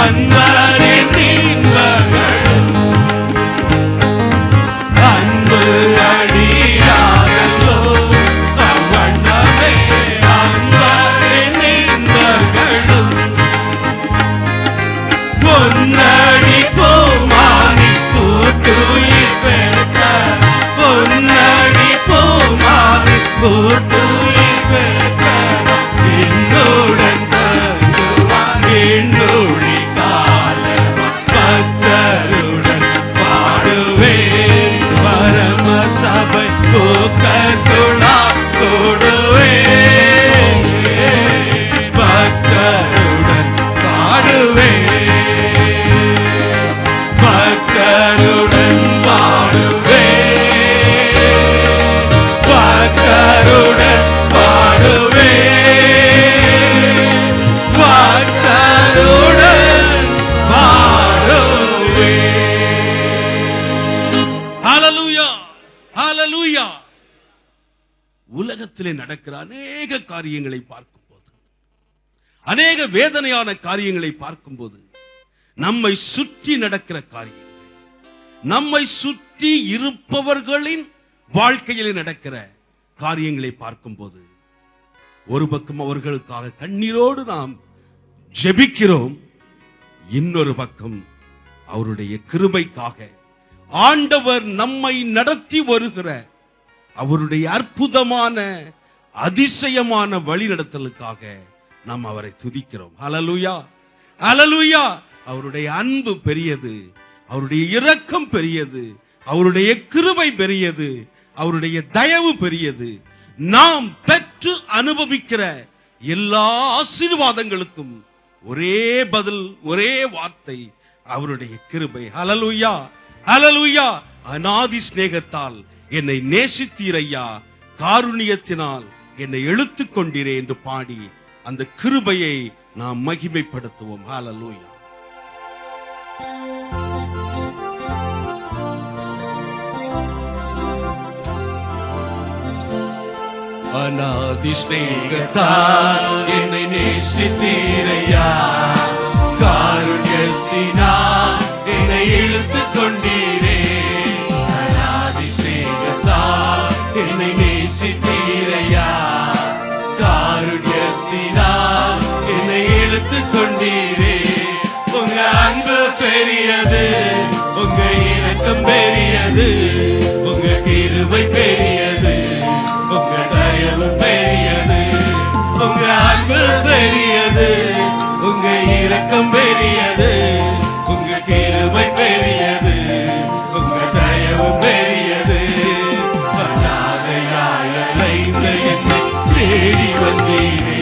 அன்பரின் இன்பங்களும் அன்பு அழியாதோ அவ்வண்ணமே அன்பரின் இன்பங்களும் பொன்னடி பூமானி பூத்துயிர் பெற்ற பொன்னடி பூமானி பூத்துயிர் பெற்ற என்னுடன் தங்குவார் என்னொழி காலம் பக்தருடன் பாடுவேன் பரம சபை கூட்டத்துளா கூடுவேன் பக்தருடன் பாடுவேன் பக்தருடன் பாடுவேன் பக்தருடன் பாடுவேன் பக்தருடன் பாடுவேன். ஹல்லேலூயா ஹல்லேலூயா. உலகத்திலே நடக்கிற அநேக காரியங்களை பார்க்கும்போது, அநேக வேதனையான காரியங்களை பார்க்கும்போது, நம்மை சுற்றி நடக்கிற காரியங்கள், நம்மை சுற்றி இருப்பவர்களின் வாழ்க்கையில் நடக்கிற காரியங்களை பார்க்கும்போது, ஒரு பக்கம் அவர்களுக்காக கண்ணீரோடு நாம் ஜெபிக்கிறோம், இன்னொரு பக்கம் அவருடைய கிருபைக்காக ஆண்டவர் நம்மை நடத்தி வருகிற அவருடைய அற்புதமான அதிசயமான வழிநடத்தலுக்காக நாம் அவரை துதிக்கிறோம். ஹல்லேலூயா ஹல்லேலூயா. அவருடைய அன்பு பெரியது, அவருடைய இரக்கம் பெரியது, அவருடைய கிருபை பெரியது, அவருடைய தயவு பெரியது. நாம் பெற்று அனுபவிக்கிற எல்லா ஆசீர்வாதங்களுக்கும் ஒரே பதில், ஒரே வார்த்தை, அவருடைய கிருபை. ஹல்லேலூயா ஹல்லேலூயா. அநாதி சிநேகத்தால் என்னை நேசித்தீரையா, காருண்யத்தினால் என்னை இழுத்துக் கொண்டீரே என்று பாடி அந்த கிருபையை நாம் மகிமைப்படுத்துவோம். ஹல்லேலூயா. அநாதி சிநேகத்தால் என்னை நேசித்தீரையா, காருண்யத்தினால் என்னை இழுத்துக் கொண்டீரே. அநாதி சிநேகத்தால் என்னை நேசித்தீரையா, காருண்யத்தினால் என்னை இழுத்துக் கொண்டீரே. உங்க அன்பு பெரியது, உங்க இரக்கம் பெரியது, உங்க கிருபை பெரியது, உங்க தயவு பெரியது. உங்க அன்பு பெரியது, உங்க இரக்கம் பெரியது, உங்க கிருபை பெரியது, உங்க தயவு பெரியது. அநாதையாய் அலைந்த என்னை தேடி வந்தீரே,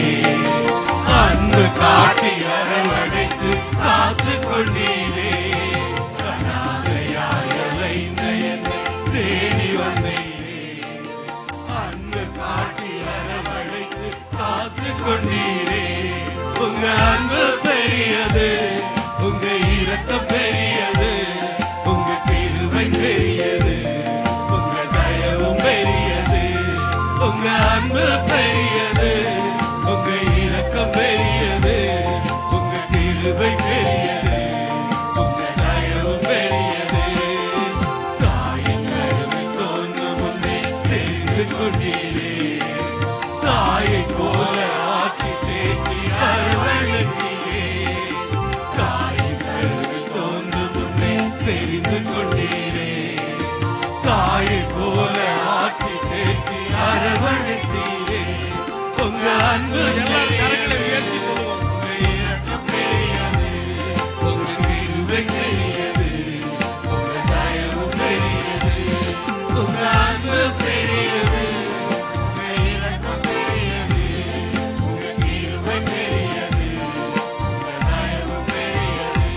அன்பு காட்டி அரவணைத்து காத்து கொண்டீரே. அநாதையாய் அலைந்த என்னை தேடி வந்தீரே, அன்பு காட்டி அரவணைத்து காத்து கொண்டீரே. உங்க அன்பு பெரியது, உங்க இரக்கம் பெரியது, உங்க கிருபை பெரியது, உங்க தயவு பெரியது. உங்க அன்பு பெரியது, உங்க இரக்கம் பெரியது, உங்க கிருபை பெரியது, உங்க தயவு பெரியது. தாயின் கருவில் தோன்றும் முன்னே தெரிந்து கொண்டீரே, தாயை போல ஆக்கி தேற்றி அரவணைத்தீரே. தாயின் கருவில் தோன்றும் முன்னே தெரிந்து கொண்டீரே, தாயை போல ஆக்கி தேற்றி அரவணைத்தீரே. உங்க அன்பு பெரியது, உங்க இரக்கம் பெரியது, உங்க கிருபை பெரியது, உங்க தயவு பெரியது. உங்க அன்பு பெரியது, உங்க இரக்கம் பெரியது, உங்க கிருபை பெரியது, உங்க தயவு பெரியது.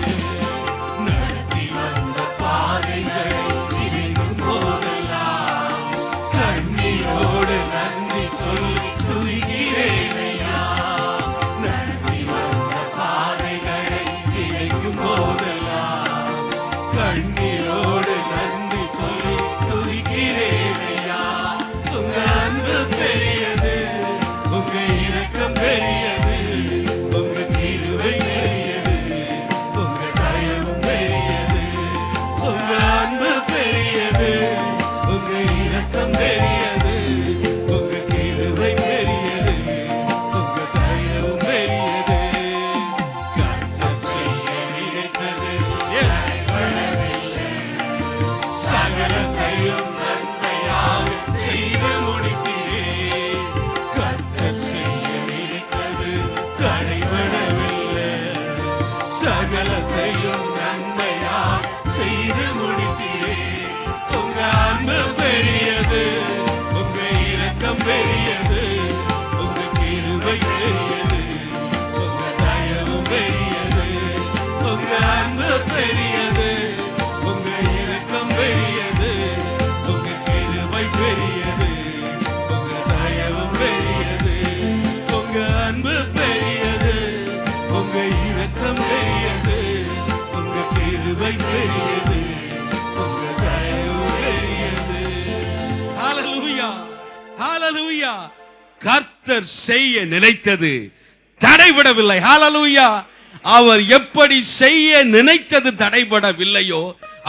நடத்தி வந்த பாதைகளை நினைக்கும் போதெல்லாம் கண்ணீரோடு நன்றி சொல்லி துதிக்கிறேனையா. சகலத்தையும் நன்மையா செய்து முடித்தீரே. உங்க அன்பு பெரியது, உங்க இரக்கம் பெரியது, உங்க கிருபை பெரியது, உங்க தயவு பெரியது. உங்க அன்பு பெரியது, உங்க இரக்கம் பெரியது, உங்க கிருபை பெரியது, உங்க தயவு பெரியது. உங்க அன்பு பெரியது, உங்க இரக்கம் பெரியது, உங்க கிருபை பெரியது, உங்க தயவு பெரியது. ஹல்லேலூயா, ஹல்லேலூயா. கர்த்தர் செய்ய நினைத்தது தடைபடவில்லை. ஹல்லேலூயா. அவர் எப்படி செய்ய நினைத்தது தடைபடவில்லையோ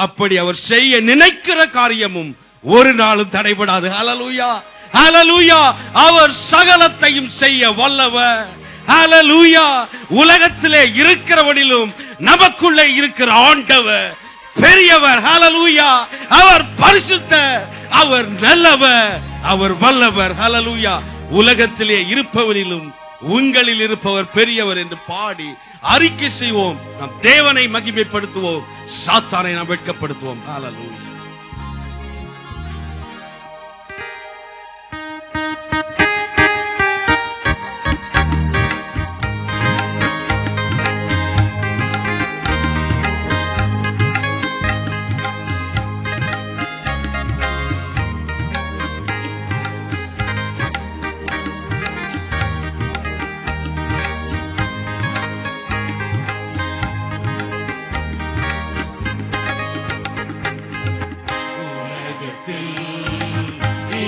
அப்படி அவர் செய்ய நினைக்கிற காரியமும் ஒரு நாளும் தடைபடாது. ஹல்லேலூயா, ஹல்லேலூயா. அவர் சகலத்தையும் செய்ய வல்லவர். ஹல்லேலூயா. உலகத்திலே இருக்கிறவனிலும் நமக்குள்ளே இருக்கிற ஆண்டவர் பெரியவர். ஹல்லேலூயா. அவர் பரிசுத்தர், அவர் நல்லவர், அவர் வல்லவர். ஹல்லேலூயா. உலகத்திலே இருப்பவனிலும் உங்களில் இருப்பவர் பெரியவர் என்று பாடி அறிக்கை செய்வோம். நாம் தேவனை மகிமைப்படுத்துவோம், சாத்தானை நாம் வெட்கப்படுத்துவோம். ஹல்லேலூயா.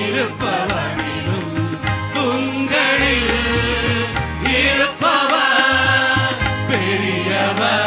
இருப்பவனிலும் உங்களில் இருப்பவர் பெரியவர்.